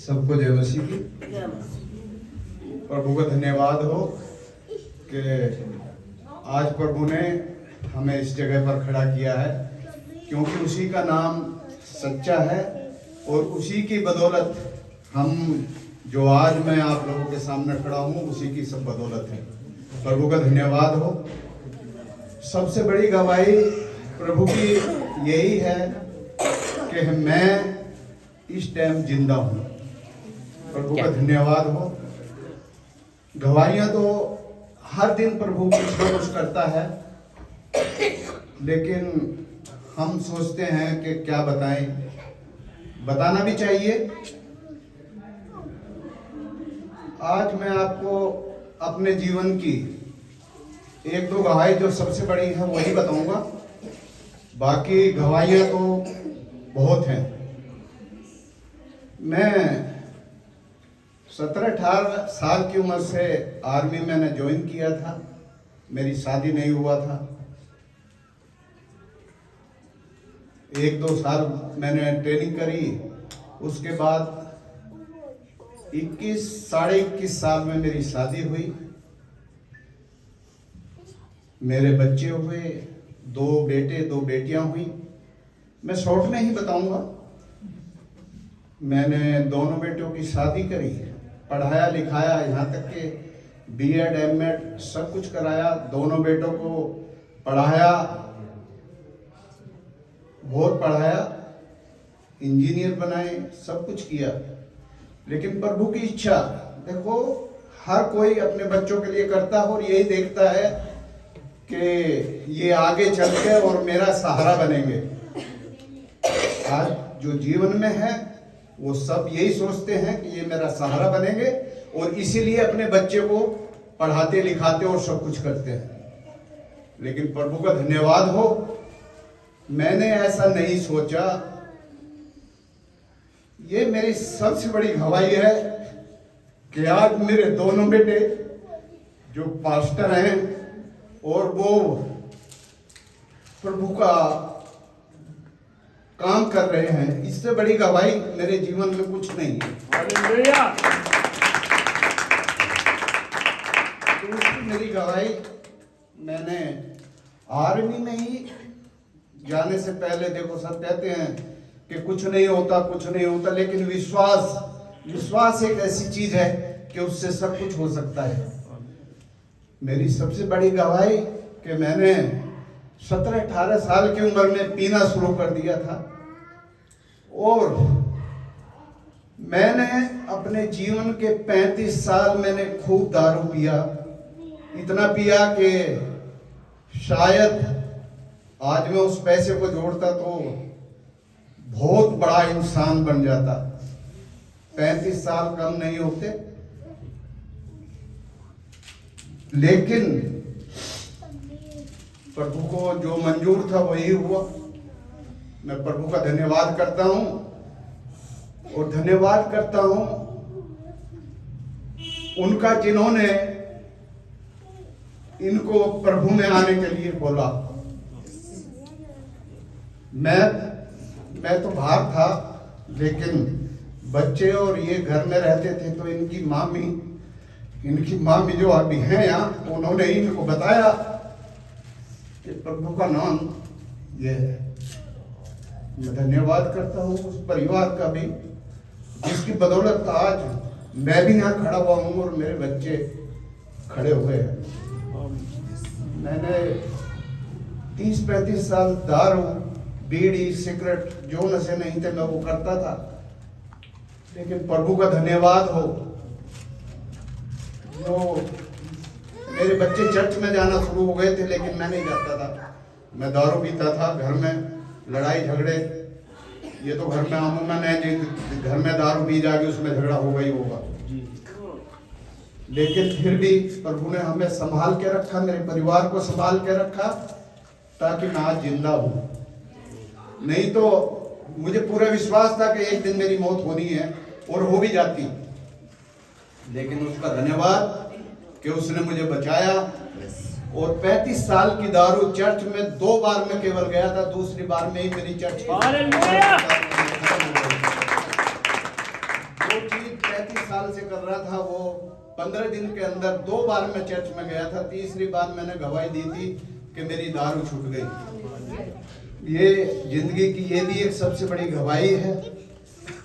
सबको जय मसीह की। प्रभु का धन्यवाद हो कि आज प्रभु ने हमें इस जगह पर खड़ा किया है, क्योंकि उसी का नाम सच्चा है और उसी की बदौलत हम जो आज मैं आप लोगों के सामने खड़ा हूँ, उसी की सब बदौलत है। प्रभु का धन्यवाद हो। सबसे बड़ी गवाही प्रभु की यही है कि मैं इस टाइम जिंदा हूँ। प्रभु का धन्यवाद हो। गवाहियाँ तो हर दिन प्रभु कुछ न कुछ करता है, लेकिन हम सोचते हैं कि क्या बताएं, बताना भी चाहिए। आज मैं आपको अपने जीवन की एक दो गवाही जो सबसे बड़ी है वही बताऊंगा, बाकी गवाहियाँ तो बहुत हैं। मैं 17-18 साल की उम्र से आर्मी मैंने ज्वाइन किया था। मेरी शादी नहीं हुआ था। 1-2 साल मैंने ट्रेनिंग करी। उसके बाद 21 साढ़े 21 साल में मेरी शादी हुई। मेरे बच्चे हुए, 2 बेटे 2 बेटियां हुई। मैं शॉर्ट में ही बताऊंगा। मैंने दोनों बेटों की शादी करी, पढ़ाया लिखाया, यहाँ तक कि B.Ed M.Ed सब कुछ कराया। दोनों बेटों को पढ़ाया, बहुत पढ़ाया, इंजीनियर बनाए, सब कुछ किया। लेकिन प्रभु की इच्छा, देखो हर कोई अपने बच्चों के लिए करता है और यही देखता है कि ये आगे चल के और मेरा सहारा बनेंगे। आज जो जीवन में है वो सब यही सोचते हैं कि ये मेरा सहारा बनेंगे, और इसीलिए अपने बच्चे को पढ़ाते लिखाते और सब कुछ करते हैं। लेकिन प्रभु का धन्यवाद हो, मैंने ऐसा नहीं सोचा। ये मेरी सबसे बड़ी गवाही है कि आज मेरे दोनों बेटे जो पास्टर हैं और वो प्रभु का काम कर रहे हैं, इससे बड़ी गवाही मेरे जीवन में कुछ नहीं है। हालेलुया। दूसरी मेरी गवाही, मैंने आर्मी में ही जाने से पहले, देखो सब कहते हैं कि कुछ नहीं होता कुछ नहीं होता, लेकिन विश्वास एक ऐसी चीज है कि उससे सब कुछ हो सकता है। मेरी सबसे बड़ी गवाही कि मैंने 17-18 साल की उम्र में पीना शुरू कर दिया था, और मैंने अपने जीवन के 35 साल मैंने खूब दारू पिया। इतना पिया कि शायद आज मैं उस पैसे को जोड़ता तो बहुत बड़ा इंसान बन जाता। 35 साल कम नहीं होते, लेकिन प्रभु को जो मंजूर था वही हुआ। मैं प्रभु का धन्यवाद करता हूं, और धन्यवाद करता हूं उनका जिन्होंने इनको प्रभु में आने के लिए बोला। मैं तो बाहर था, लेकिन बच्चे और ये घर में रहते थे, तो इनकी मामी जो अभी हैं यहाँ, उन्होंने इनको बताया कि प्रभु का नाम ये है। मैं धन्यवाद करता हूँ उस परिवार का भी, जिसकी बदौलत आज मैं भी यहाँ खड़ा हुआ हूँ और मेरे बच्चे खड़े हुए हैं। मैंने 30-35 साल दारू, बीड़ी, सिगरेट, जो नशे नहीं थे मैं वो करता था। लेकिन प्रभु का धन्यवाद हो, जो मेरे बच्चे चर्च में जाना शुरू हो गए थे, लेकिन मैं नहीं जाता था। मैं दारू पीता था, घर में लड़ाई झगड़े, ये तो घर में अमूमन है, जिस घर में दारू पी जाएगी उसमें झगड़ा होगा ही होगा। लेकिन फिर भी प्रभु ने हमें संभाल के रखा, मेरे परिवार को संभाल के रखा, ताकि मैं आज जिंदा हूँ। नहीं तो मुझे पूरा विश्वास था कि एक दिन मेरी मौत होनी है, और हो भी जाती। लेकिन उसका धन्यवाद कि उसने मुझे बचाया। और 35 साल की दारू, चर्च में 2 बार मैं केवल गया था, दूसरी बार में ही मेरी चर्च चीज 35 साल से कर रहा था, वो 15 दिन के अंदर 2 बार मैं चर्च में गया था। तीसरी बार मैंने गवाही दी थी कि मेरी दारू छूट गई। ये जिंदगी की ये भी एक सबसे बड़ी गवाही है।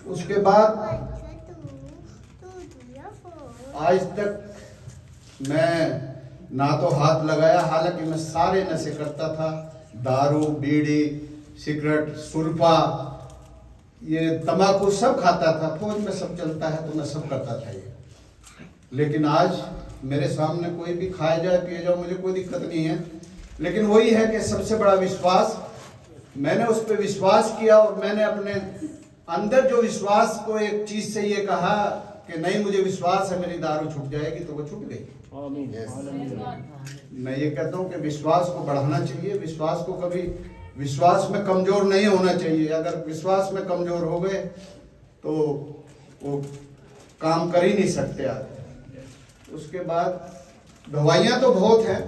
उसके बाद आज तक मैं ना तो हाथ लगाया, हालांकि मैं सारे नशे करता था, दारू, बीड़ी, सिगरेट, सुल्फा, ये तंबाकू सब खाता था। फौज में सब चलता है तो मैं सब करता था ये। लेकिन आज मेरे सामने कोई भी खाए जाए पिए जाओ, मुझे कोई दिक्कत नहीं है। लेकिन वही है कि सबसे बड़ा विश्वास, मैंने उस पर विश्वास किया और मैंने अपने अंदर जो विश्वास को एक चीज से ये कहा कि नहीं, मुझे विश्वास है मेरी दारू छूट जाएगी, तो वो छूट गई। मैं ये कहता हूँ कि विश्वास को बढ़ाना चाहिए, विश्वास को कभी विश्वास में कमजोर नहीं होना चाहिए। अगर विश्वास में कमजोर हो गए तो वो काम कर ही नहीं सकते आप। उसके बाद गवाहियां तो बहुत हैं।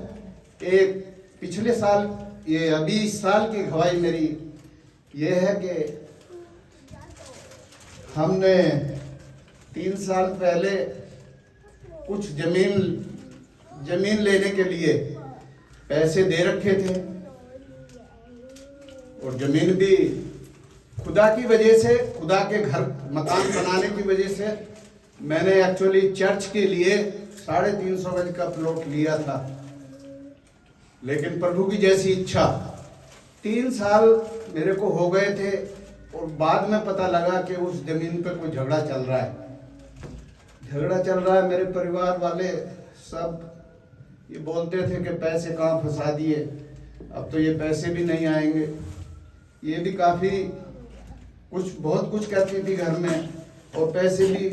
एक पिछले साल, ये अभी इस साल की गवाही मेरी ये है कि हमने 3 साल पहले कुछ जमीन लेने के लिए पैसे दे रखे थे, और जमीन भी खुदा की वजह से, खुदा के घर मकान बनाने की वजह से मैंने एक्चुअली चर्च के लिए 350 गज का प्लॉट लिया था। लेकिन प्रभु की जैसी इच्छा 3 साल मेरे को हो गए थे, और बाद में पता लगा कि उस जमीन पर कोई झगड़ा चल रहा है। मेरे परिवार वाले सब ये बोलते थे कि पैसे कहाँ फंसा दिए, अब तो ये पैसे भी नहीं आएंगे। ये भी काफ़ी बहुत कुछ कहती थी घर में, और पैसे भी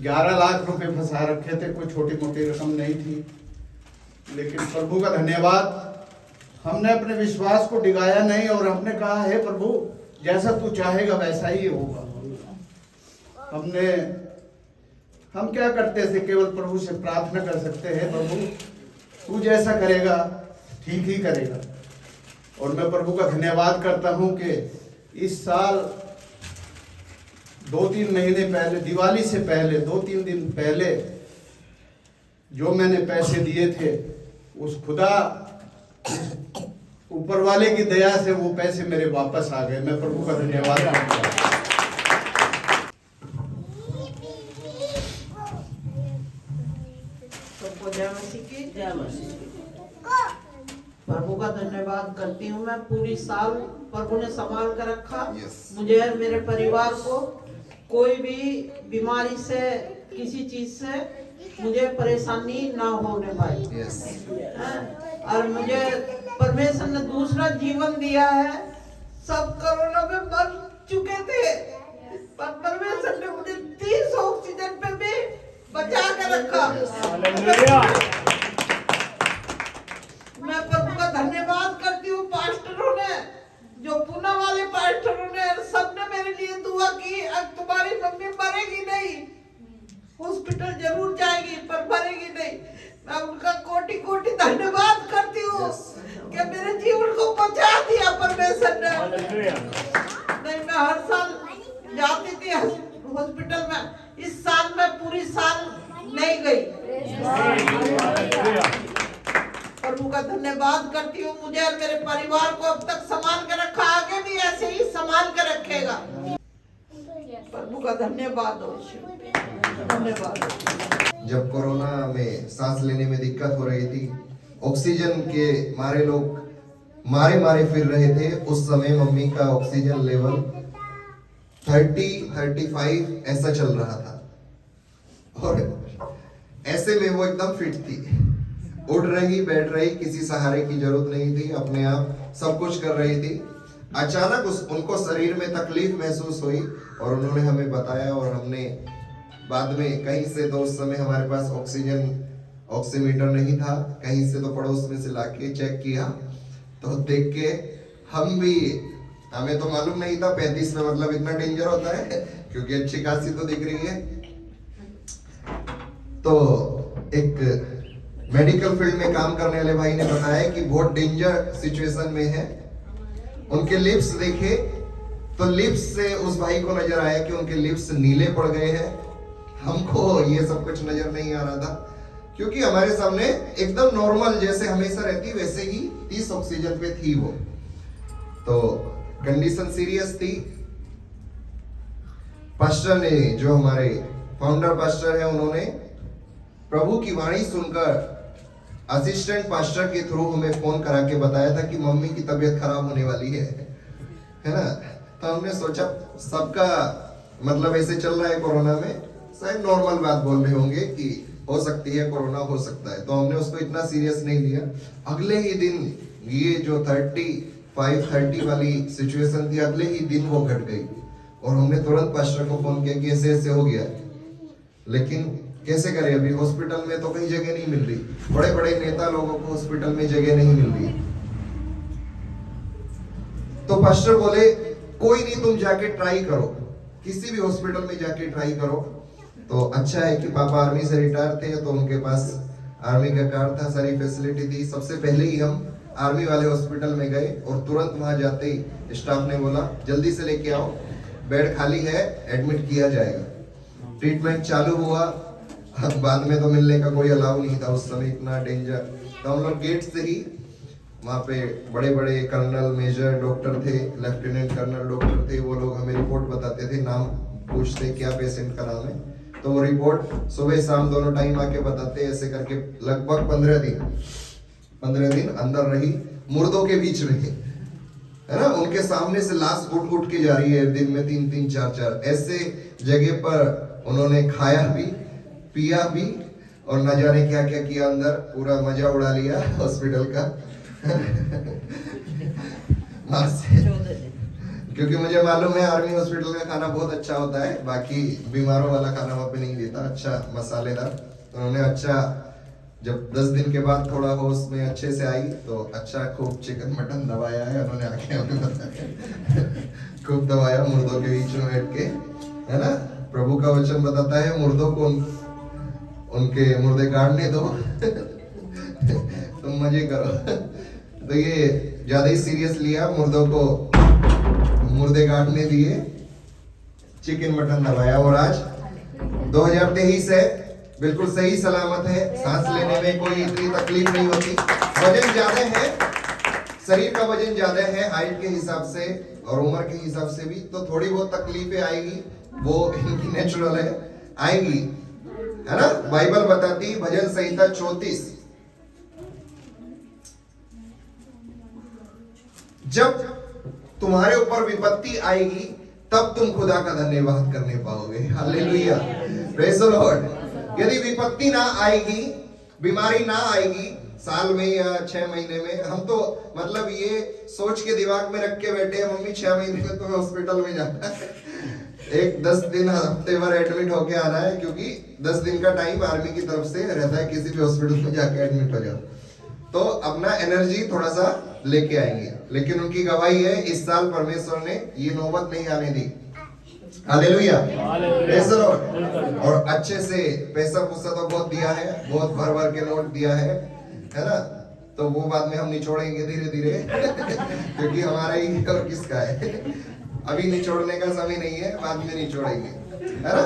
11 लाख रुपए फंसा रखे थे, कोई छोटी मोटी रकम नहीं थी। लेकिन प्रभु का धन्यवाद, हमने अपने विश्वास को डिगाया नहीं, और हमने कहा है प्रभु जैसा तू चाहेगा वैसा ही होगा। हम क्या करते थे, केवल प्रभु से प्रार्थना कर सकते हैं, प्रभु तू जैसा करेगा ठीक ही करेगा। और मैं प्रभु का धन्यवाद करता हूं कि इस साल 2-3 महीने पहले, दिवाली से पहले 2-3 दिन पहले जो मैंने पैसे दिए थे, उस खुदा ऊपर वाले की दया से वो पैसे मेरे वापस आ गए। मैं प्रभु का धन्यवाद करता हूं। प्रभु का धन्यवाद करती हूँ। मैं पूरी साल प्रभु ने संभाल कर रखा। मुझे और मेरे परिवार को कोई भी बीमारी से, किसी चीज से मुझे परेशानी ना होने पाई। और मुझे परमेश्वर ने दूसरा जीवन दिया है। सब कोरोना में मर चुके थे, पर परमेश्वर ने मुझे 30 ऑक्सीजन पे भी बचा कर रखा। मैं प्रभु का धन्यवाद करती हूँ। पास्टरों ने, जो पुणे वाले पास्टरों ने, सबने मेरे लिए दुआ की। अब तुम्हारी मम्मी मरेगी नहीं, हॉस्पिटल जरूर जाएगी पर मरेगी नहीं। मैं उनका कोटि कोटि धन्यवाद करती हूँ कि मेरे जीवन को बचा दिया परमेश्वर ने। नहीं, मैं हर साल जाती थी हॉस्पिटल में। इस साल मैं पूरी साल नहीं गई। प्रभु का धन्यवाद करती हूँ। मुझे और मेरे परिवार को अब तक संभाल कर रखा, आगे भी ऐसे ही संभाल कर रखेगा। प्रभु का धन्यवाद हो, धन्यवाद। जब कोरोना में सांस लेने में दिक्कत हो रही थी, ऑक्सीजन के मारे लोग मारे फिर रहे थे, उस समय मम्मी का ऑक्सीजन लेवल 30-35 ऐसा चल रहा था, और ऐसे में वो एकदम फिट थी, उड़ रही, बैठ रही, किसी सहारे की जरूरत नहीं थी, अपने आप सब कुछ कर रही थी। अचानक उनको शरीर में तकलीफ महसूस हुई और उन्होंने हमें बताया, और हमने बाद में कहीं से, तो उस समय हमारे पास ऑक्सीमीटर नहीं था, कहीं से तो पड़ोस में से लाके चेक किया, तो देख के हमें तो मालूम नहीं था 35 में मतलब इतना डेंजर होता है, क्योंकि अच्छी खासी तो दिख रही है। तो एक मेडिकल फील्ड में काम करने वाले भाई ने बताया कि बहुत डेंजर सिचुएशन में है। उनके लिप्स देखे तो लिप्स से उस भाई को नजर आया कि उनके लिप्स नीले पड़ गए हैं, हमको ये सब कुछ नजर नहीं आ रहा था, क्योंकि हमारे सामने एकदम नॉर्मल जैसे हमेशा रहती वैसे ही 30 ऑक्सीजन पे थी वो। तो कंडीशन सीरियस थी। पास्टर ने, जो हमारे फाउंडर पास्टर है, उन्होंने प्रभु की वाणी सुनकर असिस्टेंट पास्टर के थ्रू हमें फोन करा के बताया था कि मम्मी की तबीयत खराब होने वाली है ना। तो हमने सोचा सबका मतलब ऐसे चल रहा है कोरोना में, शायद नॉर्मल बात बोल रहे होंगे कि हो सकती है कोरोना, हो सकता है। तो हमने उसको इतना सीरियस नहीं लिया। अगले ही दिन ये जो 35-30 वाली सिचुएशन थी, अगले ही दिन वो घट गई और हमने तुरंत पास्टर को फोन किया कि ऐसे ऐसे हो गया। लेकिन कैसे करें, अभी हॉस्पिटल में तो कहीं जगह नहीं मिल रही, बड़े बड़े नेता लोगों को हॉस्पिटल में जगह नहीं मिल रही। तो पास्टर बोले कोई नहीं, तुम जाके ट्राई करो, किसी भी हॉस्पिटल में जाके ट्राई करो। तो अच्छा है कि पापा आर्मी से रिटायर थे, तो उनके पास आर्मी का कार्ड था, सारी फैसिलिटी थी। सबसे पहले ही हम आर्मी वाले हॉस्पिटल में गए और तुरंत वहां जाते ही स्टाफ ने बोला जल्दी से लेके आओ, बेड खाली है, एडमिट किया जाएगा। ट्रीटमेंट चालू हुआ। बाद में तो मिलने का कोई अलाउ नहीं था उस समय, इतना डेंजर। तो हम लोग गेट से ही वहाँ पे बड़े बड़े कर्नल, मेजर डॉक्टर थे, लेफ्टिनेंट कर्नल डॉक्टर थे, वो लोग हमें रिपोर्ट बताते थे, नाम पूछते क्या पेशेंट का नाम है, तो वो रिपोर्ट सुबह शाम दोनों टाइम आके बताते। ऐसे करके लगभग 15 दिन अंदर रही, मुर्दों के बीच रही, है ना। उनके सामने से लाश उठ के जा रही है, दिन में 3-3, 4-4 ऐसे जगह पर उन्होंने खाया भी, पिया भी और न जाने क्या क्या किया अंदर, पूरा मजा उड़ा लिया हॉस्पिटल का। क्योंकि मुझे मालूम है आर्मी हॉस्पिटल का खाना बहुत अच्छा होता है, बाकी बीमारों वाला खाना वहाँ पे नहीं देता, अच्छा मसालेदार। उन्होंने अच्छा, जब 10 दिन के बाद थोड़ा होश में अच्छे से आई तो अच्छा खूब चिकन मटन दबाया है उन्होंने, आके हमें बताया खूब दबाया मुर्दों के बीच में बैठ के, है ना। प्रभु का वचन बताता है मुर्दों को उनके मुर्दे काटने दो तुम मजे करो। तो ये ज्यादा ही सीरियस लिया, मुर्दों को मुर्दे काटने दिए, चिकन मटन दबाया। और आज 2023 है, बिल्कुल सही सलामत है, सांस लेने में कोई इतनी तकलीफ नहीं होती। वजन ज्यादा है, शरीर का वजन ज्यादा है हाइट के हिसाब से और उम्र के हिसाब से भी, तो थोड़ी बहुत तकलीफें आएगी, वो इनकी नेचुरल है, आएगी, है ना। बाइबल बताती, भजन संहिता 34, जब तुम्हारे ऊपर विपत्ति आएगी तब तुम खुदा का धन्यवाद करने पाओगे। Hallelujah, praise the Lord. यदि विपत्ति ना आएगी, बीमारी ना आएगी साल में या 6 महीने में, हम तो मतलब ये सोच के दिमाग में रख के बैठे हैं मम्मी 6 महीने में तुम्हें हॉस्पिटल में जाना है, एक 10 दिन हफ्ते भर एडमिट होके आना है, क्योंकि 10 दिन का टाइम आर्मी की तरफ से रहता है, किसी भी हॉस्पिटल में जाके एडमिट हो जाओ तो अपना एनर्जी थोड़ा सा लेके आएंगे। लेकिन उनकी गवाही है, इस साल परमेश्वर ने ये नौबत नहीं आने दी। Hallelujah, praise the Lord. और अच्छे से पैसा पुसा तो बहुत दिया है, बहुत भर भर के नोट दिया है ना। तो वो बाद में हम निचोड़ेंगे धीरे धीरे क्योंकि हमारा ही और किसका है, अभी निचोड़ने का समय नहीं है, बाद में निचोड़ेंगे, है ना।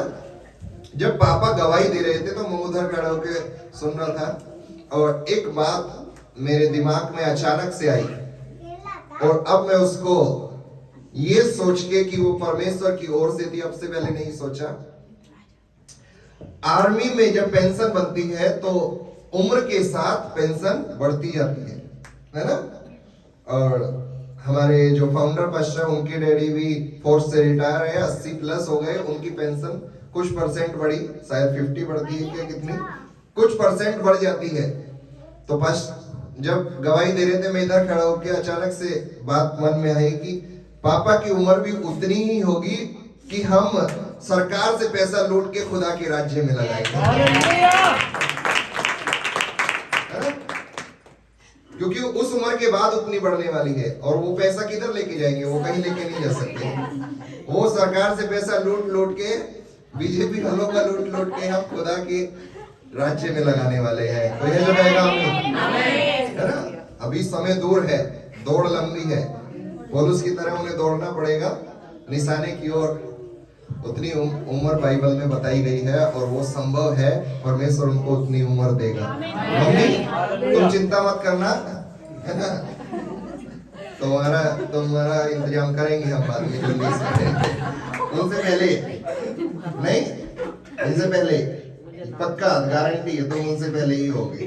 जब पापा गवाही दे रहे थे तो मैं उधर खड़ा होकर सुन रहा था और एक बात मेरे दिमाग में अचानक से आई और अब मैं उसको ये सोच के कि वो परमेश्वर की ओर से थी, अब से पहले नहीं सोचा। आर्मी में जब पेंशन बनती है तो उम्र के साथ पेंशन बढ़ती जाती है ना। और हमारे जो फाउंडर पास्टर उनके डैडी भी फोर्स से रिटायर है, 80 प्लस हो गए, उनकी पेंशन कुछ परसेंट बढ़ी, शायद 50 बढ़ती है क्या, कितनी कुछ परसेंट बढ़ जाती है। तो पास जब गवाही दे रहे थे मैं इधर खड़ा होकर अचानक से बात मन में आई कि पापा की उम्र भी उतनी ही होगी कि हम सरकार से पैसा लूट के खुदा के राज्य में लगाएंगे, क्योंकि उस उम्र के बाद उतनी बढ़ने वाली है। और वो पैसा किधर लेके जाएंगे, वो कहीं लेके नहीं जा सकते। वो सरकार से पैसा लूट के, बीजेपी वालों का लूट के हम खुदा के राज्य में लगाने वाले हैं। तो ये जो कहेगा है ना, अभी समय दूर है, दौड़ लंबी है, पौलुस की तरह उन्हें दौड़ना पड़ेगा निशाने की ओर। उतनी उम्र बाइबल में बताई गई है और वो संभव है, परमेश्वर उनको उतनी उम्र देगा। मम्मी तुम चिंता मत करना, है ना, तुम्हारा इंतजाम करेंगे हम बाद में जल्दी से। उनसे पहले नहीं, उनसे पहले पक्का गारंटी है, तुम उनसे पहले ही होगी।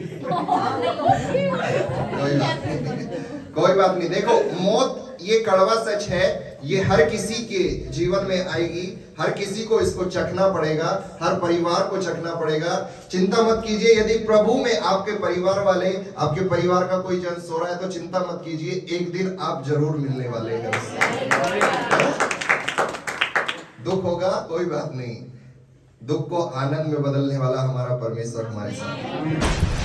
कोई बात नहीं। देखो मौत ये कड़वा सच है, ये हर किसी के जीवन में आएगी, हर किसी को इसको चखना पड़ेगा, हर परिवार को चखना पड़ेगा। चिंता मत कीजिए, यदि प्रभु में आपके परिवार वाले, आपके परिवार का कोई जन सो रहा है तो चिंता मत कीजिए, एक दिन आप जरूर मिलने वाले हैं। दुख होगा कोई बात नहीं, दुख को आनंद में बदलने वाला हमारा परमेश्वर हमारे साथ है।